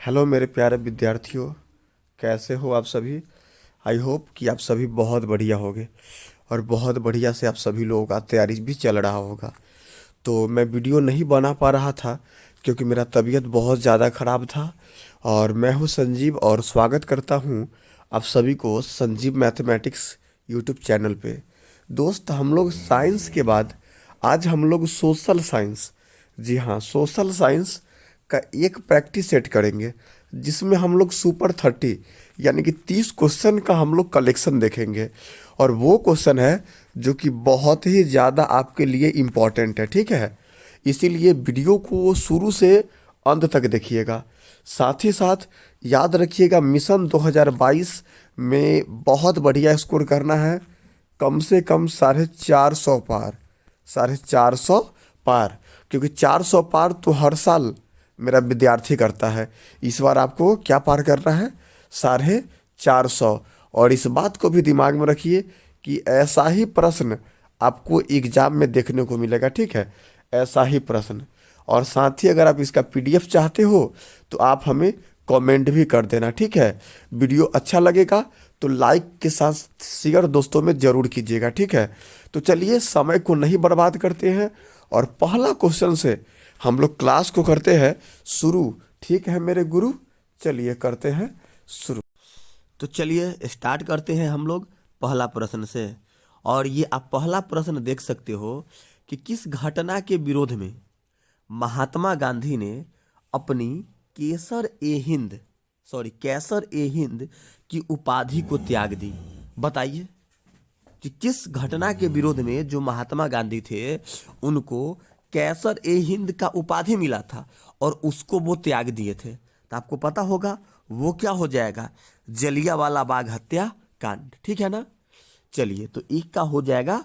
Hello मेरे प्यारे विद्यार्थियों। कैसे हो आप सभी। आई होप कि आप सभी बहुत बढ़िया होगे और बहुत बढ़िया से आप सभी लोगों का तैयारी भी चल रहा होगा। तो मैं वीडियो नहीं बना पा रहा था क्योंकि मेरा तबीयत बहुत ज़्यादा ख़राब था। और मैं हूँ संजीव और स्वागत करता हूँ आप सभी को संजीव मैथमेटिक्स यूट्यूब चैनल पे। दोस्त, हम लोग साइंस के बाद आज हम लोग सोशल साइंस, जी हाँ, सोशल साइंस का एक प्रैक्टिस सेट करेंगे जिसमें हम लोग सुपर 30 यानी कि 30 क्वेश्चन का हम लोग कलेक्शन देखेंगे। और वो क्वेश्चन है जो कि बहुत ही ज़्यादा आपके लिए इम्पोर्टेंट है, ठीक है। इसीलिए वीडियो को शुरू से अंत तक देखिएगा। साथ ही साथ याद रखिएगा, मिशन 2022 में बहुत बढ़िया स्कोर करना है। कम से कम 450 पार, 450 पार, क्योंकि 400 पार तो हर साल मेरा विद्यार्थी करता है। इस बार आपको क्या पार करना है? 450। और इस बात को भी दिमाग में रखिए कि ऐसा ही प्रश्न आपको एग्जाम में देखने को मिलेगा, ठीक है। ऐसा ही प्रश्न। और साथ ही अगर आप इसका पीडीएफ चाहते हो तो आप हमें कमेंट भी कर देना, ठीक है। वीडियो अच्छा लगेगा तो लाइक के साथ शेयर दोस्तों में जरूर कीजिएगा, ठीक है। तो चलिए समय को नहीं बर्बाद करते हैं और पहला क्वेश्चन से हम लोग क्लास को करते हैं शुरू, ठीक है मेरे गुरु। चलिए करते हैं शुरू। तो चलिए स्टार्ट करते हैं हम लोग पहला प्रश्न से। और ये आप पहला प्रश्न देख सकते हो कि किस घटना के विरोध में महात्मा गांधी ने अपनी केसर ए हिंद कैसर ए हिंद की उपाधि को त्याग दी। बताइए कि किस घटना के विरोध में जो महात्मा गांधी थे उनको कैसर ए हिंद का उपाधि मिला था और उसको वो त्याग दिए थे। तो आपको पता होगा वो क्या हो जाएगा, जलियांवाला बाग हत्याकांड, ठीक है ना। चलिए तो एक का हो जाएगा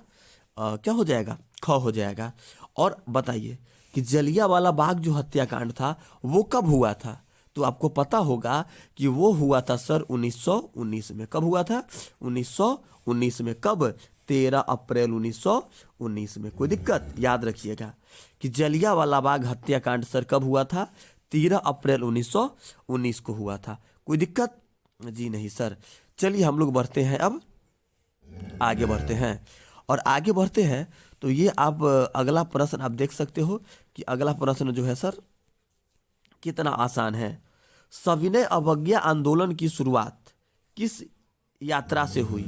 क्या हो जाएगा, ख हो जाएगा। और बताइए कि जलियांवाला बाग जो हत्याकांड था वो कब हुआ था। तो आपको पता होगा कि वो हुआ था सर 1919 में। कब हुआ था? 1919 में। कब? 13 अप्रैल 1919 में। कोई दिक्कत? याद रखिएगा कि जलियांवाला बाग हत्याकांड सर कब हुआ था? 13 अप्रैल 1919 को हुआ था। कोई दिक्कत? जी नहीं सर। चलिए हम लोग बढ़ते हैं, अब आगे बढ़ते हैं। और आगे बढ़ते हैं तो ये आप अगला प्रश्न आप देख सकते हो कि अगला प्रश्न जो है सर कितना आसान है। सविनय अवज्ञा आंदोलन की शुरुआत किस यात्रा से हुई?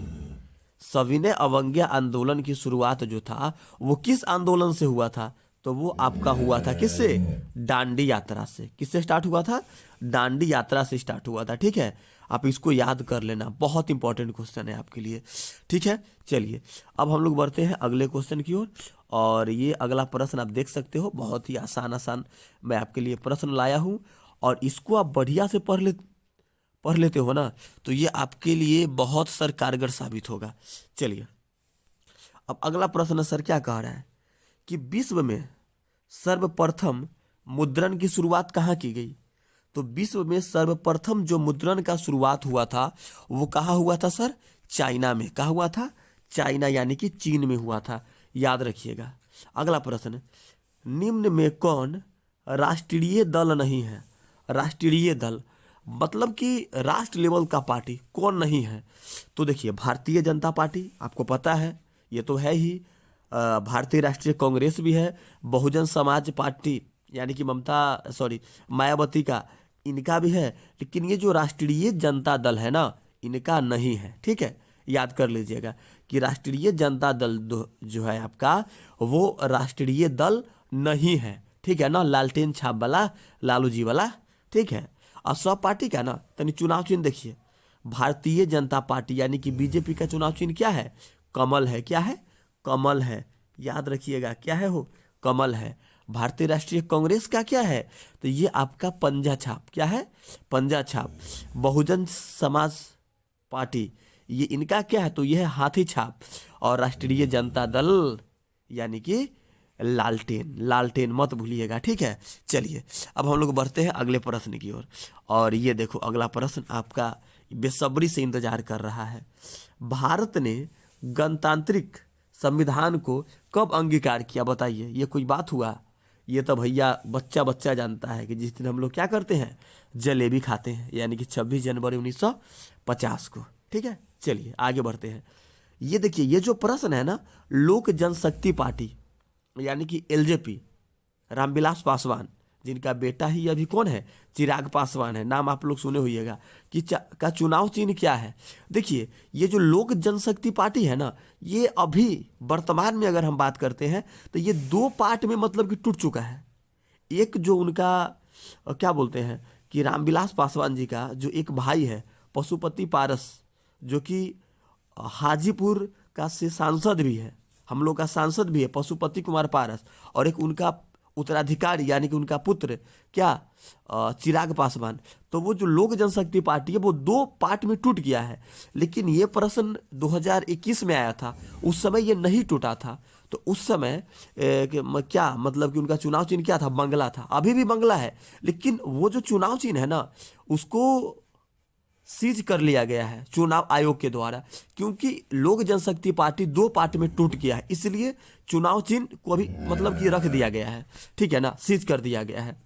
सविनय अवज्ञा आंदोलन की शुरुआत जो था वो किस आंदोलन से हुआ था? तो वो आपका हुआ था किससे? डांडी यात्रा से। किससे स्टार्ट हुआ था? डांडी यात्रा से स्टार्ट हुआ था, ठीक है। आप इसको याद कर लेना, बहुत इंपॉर्टेंट क्वेश्चन है आपके लिए, ठीक है। चलिए अब हम लोग बढ़ते हैं अगले क्वेश्चन की ओर। और ये अगला प्रश्न आप देख सकते हो, बहुत ही आसान आसान मैं आपके लिए प्रश्न लाया हूँ। और इसको आप बढ़िया से पढ़ लेते हो ना तो ये आपके लिए बहुत सर कारगर साबित होगा। चलिए अब अगला प्रश्न सर क्या कह रहा है कि विश्व में सर्वप्रथम मुद्रण की शुरुआत कहाँ की गई? तो विश्व में सर्वप्रथम जो मुद्रण का शुरुआत हुआ था वो कहाँ हुआ था सर? चाइना में। कहाँ हुआ था? चाइना यानी कि चीन में हुआ था। याद रखिएगा। अगला प्रश्न, निम्न में कौन राष्ट्रीय दल नहीं है? राष्ट्रीय दल मतलब कि राष्ट्र लेवल का पार्टी कौन नहीं है? तो देखिए भारतीय जनता पार्टी आपको पता है, ये तो है ही। भारतीय राष्ट्रीय कांग्रेस भी है, बहुजन समाज पार्टी यानी कि मायावती का, इनका भी है। लेकिन ये जो राष्ट्रीय जनता दल है ना, इनका नहीं है, ठीक है। याद कर लीजिएगा कि राष्ट्रीय जनता दल जो है आपका वो राष्ट्रीय दल नहीं है, ठीक है ना। लालटेन छाप वाला, लालू जी वाला, ठीक है। और सब पार्टी का ना तनी चुनाव चिन्ह देखिए, भारतीय जनता पार्टी यानी कि बीजेपी का चुनाव चिन्ह क्या है? कमल है। क्या है? कमल है। याद रखिएगा क्या है? हो कमल है। भारतीय राष्ट्रीय कांग्रेस का क्या है? तो ये आपका पंजा छाप। क्या है? पंजा छाप। बहुजन समाज पार्टी, ये इनका क्या है? तो ये है हाथी छाप। और राष्ट्रीय जनता दल यानी कि लालटेन। लालटेन मत भूलिएगा, ठीक है। चलिए अब हम लोग बढ़ते हैं अगले प्रश्न की ओर। और ये देखो अगला प्रश्न आपका बेसब्री से इंतजार कर रहा है। भारत ने गणतांत्रिक संविधान को कब अंगीकार किया? बताइए, ये कोई बात हुआ? ये तो भैया बच्चा बच्चा जानता है कि जिस दिन हम लोग क्या करते हैं, जलेबी खाते हैं, यानी कि 26 जनवरी 1950 को। ठीक है, चलिए आगे बढ़ते हैं। ये देखिए, ये जो प्रश्न है ना, लोक जनशक्ति पार्टी यानी कि एलजेपी, रामविलास पासवान, जिनका बेटा ही अभी कौन है, चिराग पासवान है, नाम आप लोग सुने होइएगा, कि का चुनाव चिन्ह क्या है। देखिए, ये जो लोक जनशक्ति पार्टी है ना, ये अभी वर्तमान में अगर हम बात करते हैं तो ये दो पार्ट में मतलब कि टूट चुका है। एक जो उनका क्या बोलते हैं कि रामविलास पासवान जी का जो एक भाई है पशुपति पारस, जो कि हाजीपुर का से सांसद भी है, हम लोग का सांसद भी है पशुपति कुमार पारस, और एक उनका उत्तराधिकारी यानी कि उनका पुत्र क्या, चिराग पासवान। तो वो जो लोक जनशक्ति पार्टी है वो दो पार्ट में टूट गया है। लेकिन ये प्रश्न 2021 में आया था, उस समय ये नहीं टूटा था। तो उस समय क्या मतलब कि उनका चुनाव चिन्ह क्या था, बंगला था। अभी भी बंगला है, लेकिन वो जो चुनाव चिन्ह है ना, उसको सीज कर लिया गया है चुनाव आयोग के द्वारा, क्योंकि लोक जनशक्ति पार्टी दो पार्ट में टूट गया है, इसलिए चुनाव चिन्ह को अभी मतलब कि रख दिया गया है। ठीक है ना, सीज कर दिया गया है।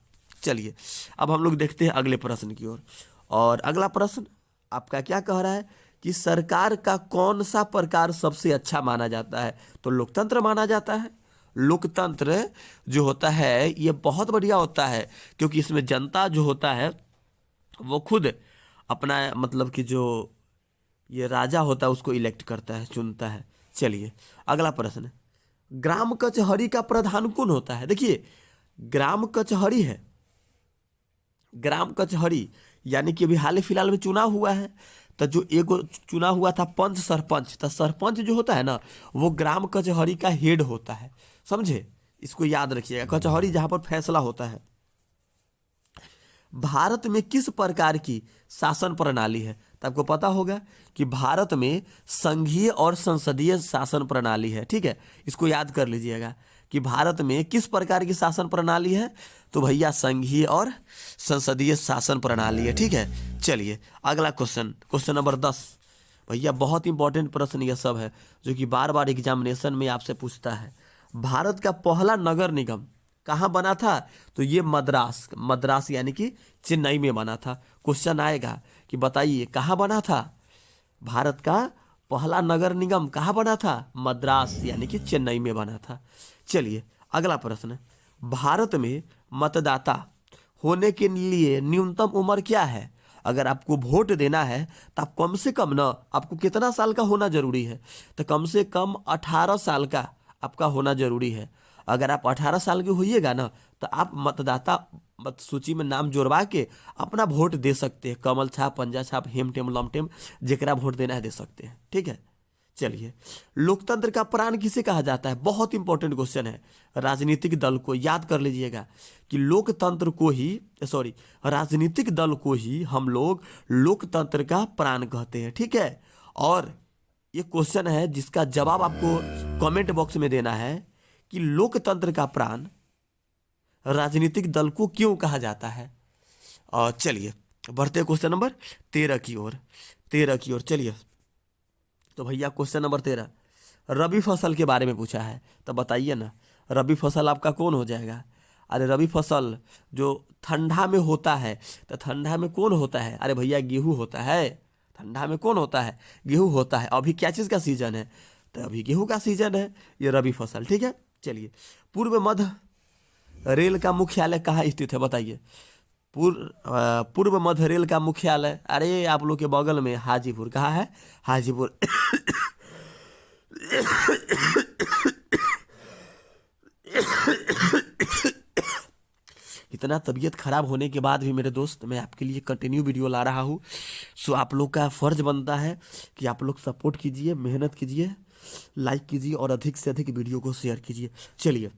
चलिए अब हम लोग देखते हैं अगले प्रश्न की ओर। और अगला प्रश्न आपका क्या कह रहा है कि सरकार का कौन सा प्रकार सबसे अच्छा माना जाता है। तो लोकतंत्र माना जाता है। लोकतंत्र जो होता है ये बहुत बढ़िया होता है, क्योंकि इसमें जनता जो होता है वो खुद अपना मतलब कि जो ये राजा होता है उसको इलेक्ट करता है, चुनता है। चलिए अगला प्रश्न, ग्राम कचहरी का प्रधान कौन होता है। देखिए, ग्राम कचहरी है, ग्राम कचहरी यानी कि अभी हाल फिलहाल में चुनाव हुआ है, तो जो एक चुनाव हुआ था पंच सरपंच, तो सरपंच जो होता है ना वो ग्राम कचहरी का हेड होता है। समझे, इसको याद रखिएगा, कचहरी जहां पर फैसला होता है। भारत में किस प्रकार की शासन प्रणाली है। तो आपको पता होगा कि भारत में संघीय और संसदीय शासन प्रणाली है। ठीक है, इसको याद कर लीजिएगा कि भारत में किस प्रकार की शासन प्रणाली है। तो भैया संघीय और संसदीय शासन प्रणाली है। ठीक है, चलिए अगला क्वेश्चन, क्वेश्चन नंबर 10। भैया बहुत इंपॉर्टेंट प्रश्न यह सब है, जो कि बार बार एग्जामिनेशन में आपसे पूछता है। भारत का पहला नगर निगम कहाँ बना था। तो ये मद्रास, मद्रास यानी कि चेन्नई में बना था। क्वेश्चन आएगा कि बताइए कहाँ बना था, भारत का पहला नगर निगम कहाँ बना था, मद्रास यानी कि चेन्नई में बना था। चलिए अगला प्रश्न, भारत में मतदाता होने के लिए न्यूनतम उम्र क्या है। अगर आपको वोट देना है तो आप कम से कम ना, आपको कितना साल का होना जरूरी है। तो कम से कम 18 साल का आपका होना जरूरी है। अगर आप 18 साल के होइएगा ना तो आप मतदाता मत सूची में नाम जोड़वा के अपना वोट दे सकते हैं। कमल छाप, पंजा छाप, हेम टेम लम टेम, जेकरा वोट देना है दे सकते हैं। ठीक है, चलिए लोकतंत्र का प्राण किसे कहा जाता है। बहुत इंपॉर्टेंट क्वेश्चन है, राजनीतिक दल को याद कर लीजिएगा कि लोकतंत्र को ही, सॉरी, राजनीतिक दल को ही हम लोग लोकतंत्र का प्राण कहते हैं। ठीक है, और ये क्वेश्चन है जिसका जवाब आपको कमेंट बॉक्स में देना है कि लोकतंत्र का प्राण राजनीतिक दल को क्यों कहा जाता है। और चलिए बढ़ते क्वेश्चन नंबर 13 की ओर, 13 की ओर चलिए। तो भैया क्वेश्चन नंबर 13 रबी फसल के बारे में पूछा है। तो बताइए ना, रबी फसल आपका कौन हो जाएगा। अरे रबी फसल जो ठंडा में होता है, तो ठंडा में कौन होता है। अरे भैया गेहूं होता है। ठंडा में कौन होता है, गेहूं होता है। अभी क्या चीज़ का सीजन है, तो अभी गेहूं का सीजन है, ये रबी फसल। ठीक है, चलिए पूर्व मध्य रेल का मुख्यालय कहाँ स्थित है बताइए। पूर्व मध्य रेल का मुख्यालय, अरे आप लोग के बगल में हाजीपुर, कहाँ है, हाजीपुर। इतना तबीयत खराब होने के बाद भी मेरे दोस्त मैं आपके लिए कंटिन्यू वीडियो ला रहा हूँ। सो आप लोग का फर्ज बनता है कि आप लोग सपोर्ट कीजिए, मेहनत कीजिए, लाइक कीजिए और अधिक से अधिक वीडियो को शेयर कीजिए। चलिए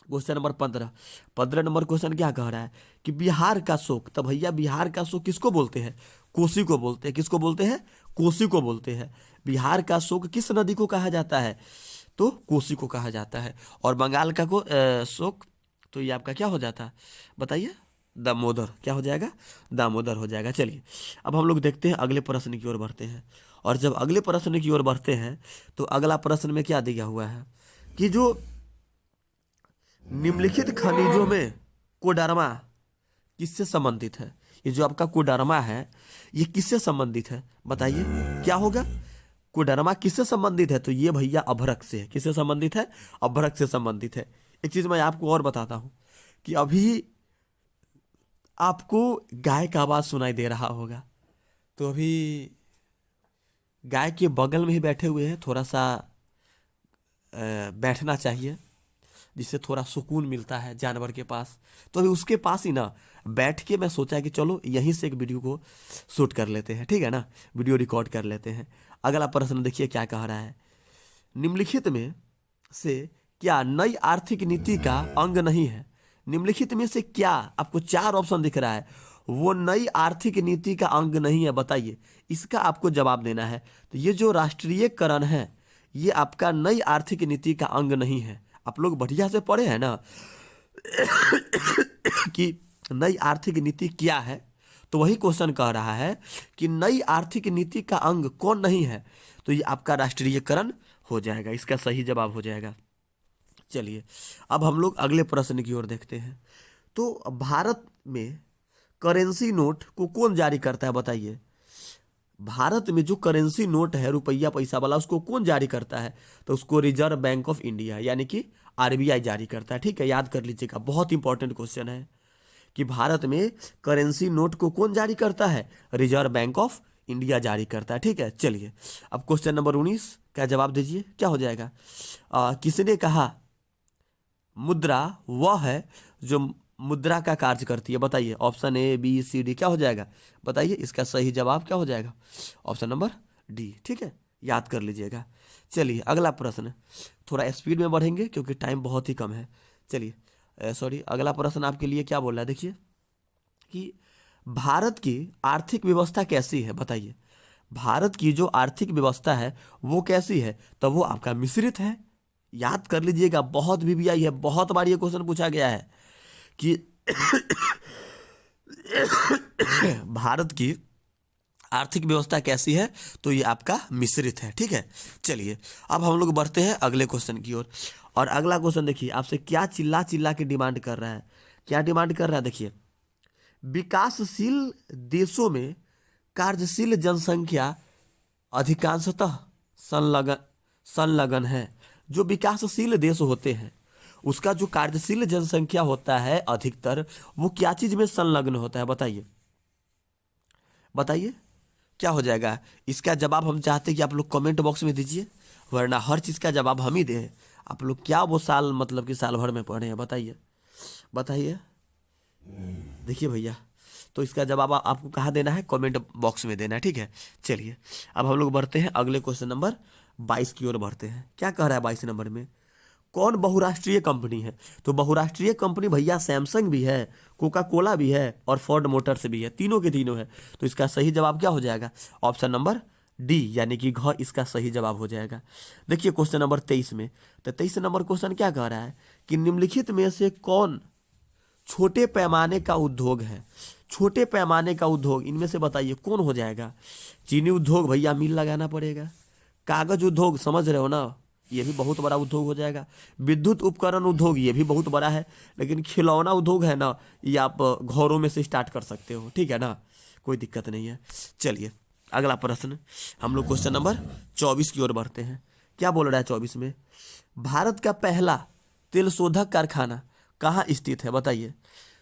क्वेश्चन नंबर 15 नंबर क्वेश्चन क्या कह रहा है कि बिहार का शोक। तो भैया बिहार का शोक किसको बोलते हैं, कोसी को बोलते हैं। किसको बोलते हैं, कोसी को बोलते हैं। बिहार का शोक किस नदी को कहा जाता है, तो कोसी को कहा जाता है। और बंगाल का शोक, तो ये आपका क्या हो जाता है बताइए, दामोदर। क्या हो जाएगा, दामोदर हो जाएगा। चलिए अब हम लोग देखते हैं अगले प्रश्न की ओर बढ़ते हैं। और जब अगले प्रश्न की ओर बढ़ते हैं तो अगला प्रश्न में क्या दिया हुआ है कि जो निम्नलिखित खनिजों में कोडरमा किससे संबंधित है? ये जो आपका कोडरमा है ये किससे संबंधित है बताइए क्या होगा? कोडरमा किससे संबंधित है? तो ये भैया अभ्रक से है। किससे संबंधित है? अभ्रक से संबंधित है। एक चीज मैं आपको और बताता हूं कि अभी आपको गाय का आवाज सुनाई दे रहा होगा, तो अभी गाय के बगल में ही बैठे हुए हैं। थोड़ा सा बैठना चाहिए जिससे थोड़ा सुकून मिलता है जानवर के पास। तो अभी उसके पास ही ना बैठ के मैं सोचा कि चलो यहीं से एक वीडियो को शूट कर लेते हैं, ठीक है ना, वीडियो रिकॉर्ड कर लेते हैं। अगला प्रश्न देखिए क्या कह रहा है। निम्नलिखित में से क्या नई आर्थिक नीति का अंग नहीं है? निम्नलिखित में से क्या, आपको 4 ऑप्शन दिख रहा है, वो नई आर्थिक नीति का अंग नहीं है बताइए। इसका आपको जवाब देना है। तो ये जो राष्ट्रीयकरण है ये आपका नई आर्थिक नीति का अंग नहीं है। आप लोग बढ़िया से पढ़े हैं ना कि नई आर्थिक नीति क्या है, तो वही क्वेश्चन कह रहा है कि नई आर्थिक नीति का अंग कौन नहीं है, तो ये आपका राष्ट्रीयकरण हो जाएगा। इसका सही जवाब हो जाएगा। चलिए अब हम लोग अगले प्रश्न की ओर देखते हैं। तो भारत में करेंसी नोट को कौन जारी करता है बताइए? भारत में जो करेंसी नोट है रुपया पैसा वाला उसको कौन जारी करता है? तो उसको रिजर्व बैंक ऑफ इंडिया यानी कि आरबीआई जारी करता है। ठीक है, याद कर लीजिएगा, बहुत इंपॉर्टेंट क्वेश्चन है कि भारत में करेंसी नोट को कौन जारी करता है? रिजर्व बैंक ऑफ इंडिया जारी करता है। ठीक है, चलिए अब क्वेश्चन नंबर 19 का जवाब दीजिए, क्या हो जाएगा? किसने कहा मुद्रा वह है जो मुद्रा का कार्य करती है बताइए? Option A B C D क्या हो जाएगा बताइए? इसका सही जवाब क्या हो जाएगा? Option number D. ठीक है, याद कर लीजिएगा। चलिए अगला प्रश्न, थोड़ा स्पीड में बढ़ेंगे क्योंकि टाइम बहुत ही कम है। चलिए सॉरी, अगला प्रश्न आपके लिए क्या बोल रहा है देखिए कि भारत की आर्थिक व्यवस्था कैसी है बताइए? भारत की जो आर्थिक व्यवस्था है वो कैसी है? तो वो आपका मिश्रित है। याद कर लीजिएगा, बहुत VVI है, बहुत बार ये क्वेश्चन पूछा गया है कि भारत की आर्थिक व्यवस्था कैसी है, तो ये आपका मिश्रित है। ठीक है, चलिए अब हम लोग बढ़ते हैं अगले क्वेश्चन की ओर। और अगला क्वेश्चन देखिए आपसे क्या चिल्ला चिल्ला के डिमांड कर रहा है। क्या डिमांड कर रहा है देखिए, विकासशील देशों में कार्यशील जनसंख्या अधिकांशतः संलग्न है। जो विकासशील देश होते हैं उसका जो कार्यशील जनसंख्या होता है अधिकतर वो क्या चीज में संलग्न होता है बताइए? बताइए क्या हो जाएगा? इसका जवाब हम चाहते हैं कि आप लोग कमेंट बॉक्स में दीजिए, वरना हर चीज का जवाब हम ही दें। आप लोग क्या वो साल मतलब कि साल भर में पढ़े हैं बताइए? बताइए देखिए भैया, तो इसका जवाब आपको कहाँ देना है? कमेंट बॉक्स में देना है। ठीक है, चलिए अब हम लोग बढ़ते हैं अगले क्वेश्चन नंबर 22 की ओर बढ़ते हैं। क्या कह रहा है 22 नंबर में? कौन बहुराष्ट्रीय कंपनी है? तो बहुराष्ट्रीय कंपनी भैया सैमसंग भी है, कोका कोला भी है और फोर्ड मोटर्स भी है, तीनों के तीनों है। तो इसका सही जवाब क्या हो जाएगा? ऑप्शन नंबर डी यानी कि घ इसका सही जवाब हो जाएगा। देखिए क्वेश्चन नंबर 23 में, तो 23 नंबर क्वेश्चन क्या कह रहा है कि निम्नलिखित में से कौन छोटे पैमाने का उद्योग है? छोटे पैमाने का उद्योग इनमें से बताइए कौन हो जाएगा? चीनी उद्योग भैया मिल लगाना पड़ेगा। कागज उद्योग समझ रहे हो ना, ये भी बहुत बड़ा उद्योग हो जाएगा। विद्युत उपकरण उद्योग ये भी बहुत बड़ा है। लेकिन खिलौना उद्योग है ना, ये आप घरों में से स्टार्ट कर सकते हो। ठीक है ना, कोई दिक्कत नहीं है। चलिए अगला प्रश्न, हम लोग क्वेश्चन नंबर 24 की ओर बढ़ते हैं। क्या बोल रहा है 24 में? भारत का पहला तेल शोधक कारखाना कहाँ स्थित है बताइए?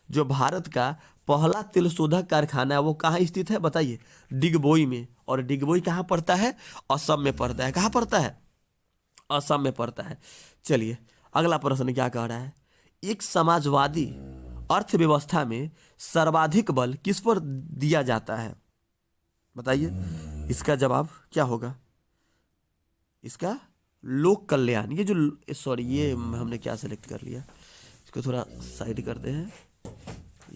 जो भारत का पहला तेल शोधक कारखाना है वो कहाँ स्थित है बताइए? डिगबोई में। और डिगबोई कहाँ पड़ता है? असम में पड़ता है। कहाँ पड़ता है? असम में पड़ता है। चलिए अगला प्रश्न क्या कह रहा है? एक समाजवादी अर्थव्यवस्था में सर्वाधिक बल किस पर दिया जाता है बताइए? इसका जवाब क्या होगा? इसका लोक कल्याण। ये जो सॉरी ये हमने क्या सेलेक्ट कर लिया, इसको थोड़ा साइड करते हैं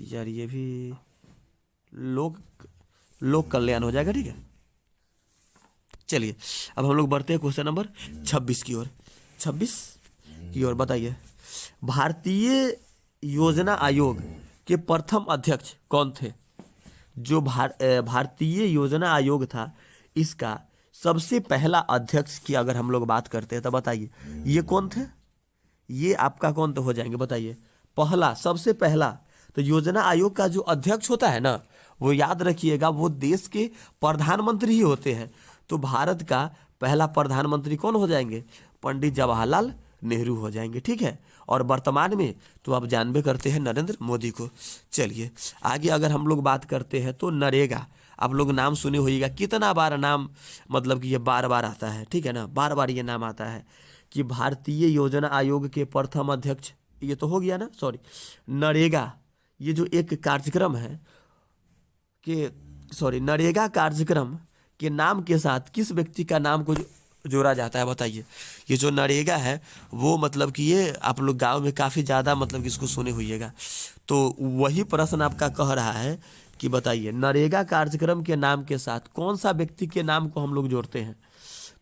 यार, ये भी लोक कल्याण हो जाएगा। ठीक है, चलिए अब हम लोग बढ़ते हैं क्वेश्चन नंबर 26 की ओर। 26 की ओर बताइए, भारतीय योजना आयोग के प्रथम अध्यक्ष कौन थे? जो भारतीय योजना आयोग था इसका सबसे पहला अध्यक्ष की अगर हम लोग बात करते हैं तो बताइए ये कौन थे? ये आपका कौन तो हो जाएंगे बताइए। पहला, सबसे पहला तो योजना आयोग का जो अध्यक्ष होता है ना, वो याद रखिएगा वो देश के प्रधानमंत्री ही होते हैं। तो भारत का पहला प्रधानमंत्री कौन हो जाएंगे? पंडित जवाहरलाल नेहरू हो जाएंगे, ठीक है। और वर्तमान में तो आप जानबे करते हैं नरेंद्र मोदी को। चलिए आगे अगर हम लोग बात करते हैं तो नरेगा, आप लोग नाम सुने होइएगा, कितना बार नाम, मतलब कि ये बार बार आता है, ठीक है ना, बार बार ये नाम आता है कि भारतीय योजना आयोग के प्रथम अध्यक्ष, ये तो हो गया ना, सॉरी। नरेगा ये जो एक कार्यक्रम है कि नरेगा कार्यक्रम के नाम के साथ किस व्यक्ति का नाम को जोड़ा जाता है बताइए। ये जो नरेगा है वो मतलब कि ये आप लोग गांव में काफ़ी ज़्यादा मतलब कि इसको सुने होइएगा। तो वही प्रश्न आपका कह रहा है कि बताइए नरेगा कार्यक्रम के नाम के साथ कौन सा व्यक्ति के नाम को हम लोग जोड़ते हैं?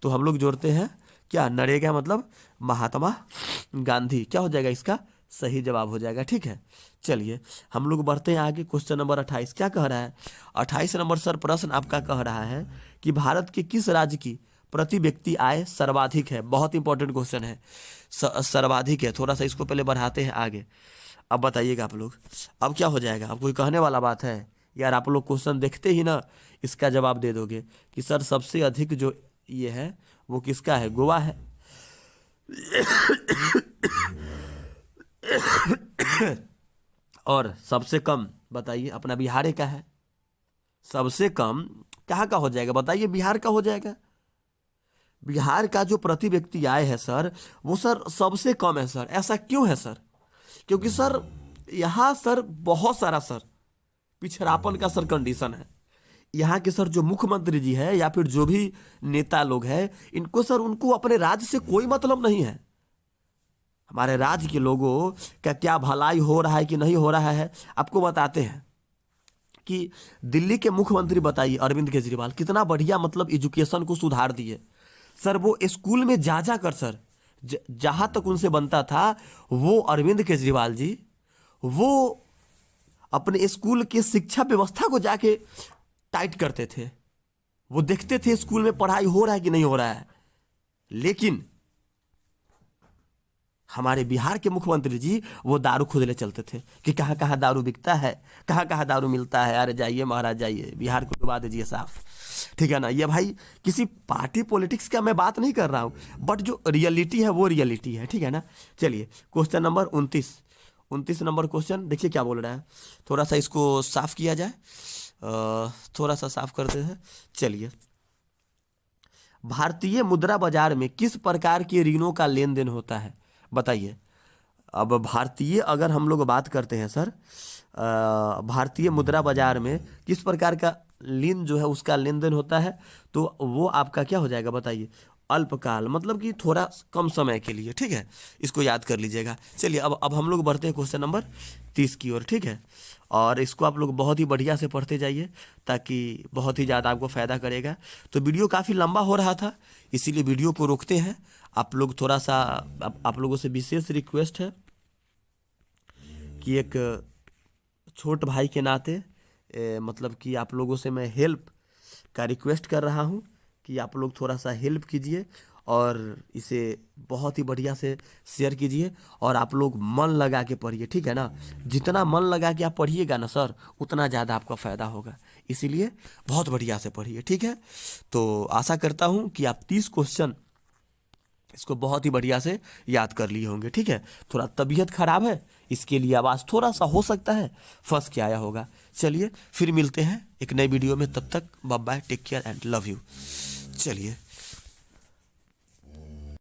तो हम लोग जोड़ते हैं क्या? नरेगा मतलब महात्मा गांधी। क्या हो जाएगा इसका? सही जवाब हो जाएगा, ठीक है। चलिए हम लोग बढ़ते हैं आगे। क्वेश्चन नंबर 28 क्या कह रहा है? 28 नंबर सर प्रश्न आपका कह रहा है कि भारत के किस राज्य की प्रति व्यक्ति आय सर्वाधिक है? बहुत इंपॉर्टेंट क्वेश्चन है, सर्वाधिक है। थोड़ा सा इसको पहले बढ़ाते हैं आगे। अब बताइएगा आप लोग, अब क्या हो जाएगा? अब कोई कहने वाला बात है यार? आप लोग क्वेश्चन देखते ही ना इसका जवाब दे दोगे कि सर सबसे अधिक जो ये है वो किसका है? गोवा है। और सबसे कम बताइए अपना बिहार का है। सबसे कम कहाँ का हो जाएगा बताइए? बिहार का हो जाएगा। बिहार का जो प्रति व्यक्ति आय है सर वो सर सबसे कम है सर। ऐसा क्यों है सर? क्योंकि सर यहाँ सर बहुत सारा सर पिछड़ापन का सर कंडीशन है। यहाँ के सर जो मुख्यमंत्री जी है या फिर जो भी नेता लोग हैं इनको सर उनको अपने राज्य से कोई मतलब नहीं है। हमारे राज्य के लोगों का क्या भलाई हो रहा है कि नहीं हो रहा है आपको बताते हैं कि दिल्ली के मुख्यमंत्री बताइए अरविंद केजरीवाल कितना बढ़िया मतलब एजुकेशन को सुधार दिए सर। वो स्कूल में जा कर सर जहां तक उनसे बनता था वो अरविंद केजरीवाल जी वो अपने स्कूल की शिक्षा व्यवस्था को जाके टाइट करते थे। वो देखते थे स्कूल में पढ़ाई हो रहा है कि नहीं हो रहा है। लेकिन हमारे बिहार के मुख्यमंत्री जी वो दारू खुदले चलते थे कि कहाँ कहाँ दारू बिकता है, कहाँ कहाँ दारू मिलता है। अरे जाइए महाराज जाइए, बिहार को डुबा दीजिए साफ, ठीक है ना। ये भाई किसी पार्टी पॉलिटिक्स का मैं बात नहीं कर रहा हूँ, बट जो रियलिटी है वो रियलिटी है, ठीक है ना। चलिए क्वेश्चन नंबर 29 नंबर क्वेश्चन देखिए क्या बोल रहा है। थोड़ा सा इसको साफ किया जाए, थोड़ा सा साफ करते हैं। चलिए, भारतीय मुद्रा बाजार में किस प्रकार के ऋणों का लेन देन होता है बताइए। अब भारतीय अगर हम लोग बात करते हैं सर, भारतीय मुद्रा बाजार में किस प्रकार का ऋण जो है उसका लेन देन होता है, तो वो आपका क्या हो जाएगा बताइए? अल्पकाल, मतलब कि थोड़ा कम समय के लिए, ठीक है। इसको याद कर लीजिएगा। चलिए अब हम लोग बढ़ते हैं क्वेश्चन नंबर 30 की ओर, ठीक है। और इसको आप लोग बहुत ही बढ़िया से पढ़ते जाइए ताकि बहुत ही ज़्यादा आपको फ़ायदा करेगा। तो वीडियो काफ़ी लंबा हो रहा था इसीलिए वीडियो को रोकते हैं। आप लोग थोड़ा सा आप लोगों से विशेष रिक्वेस्ट है कि एक छोट भाई के नाते मतलब कि आप लोगों से मैं हेल्प का रिक्वेस्ट कर रहा हूँ कि आप लोग थोड़ा सा हेल्प कीजिए और इसे बहुत ही बढ़िया से शेयर कीजिए और आप लोग मन लगा के पढ़िए, ठीक है ना। जितना मन लगा के आप पढ़िएगा ना सर उतना ज़्यादा आपका फ़ायदा होगा, इसीलिए बहुत बढ़िया से पढ़िए, ठीक है। तो आशा करता हूँ कि आप 30 क्वेश्चन इसको बहुत ही बढ़िया से याद कर लिए होंगे, ठीक है। थोड़ा तबीयत खराब है इसके लिए आवाज़ थोड़ा सा हो सकता है फंस के आया होगा। चलिए फिर मिलते हैं एक नई वीडियो में, तब तक bye bye, take care and love you. चलिए।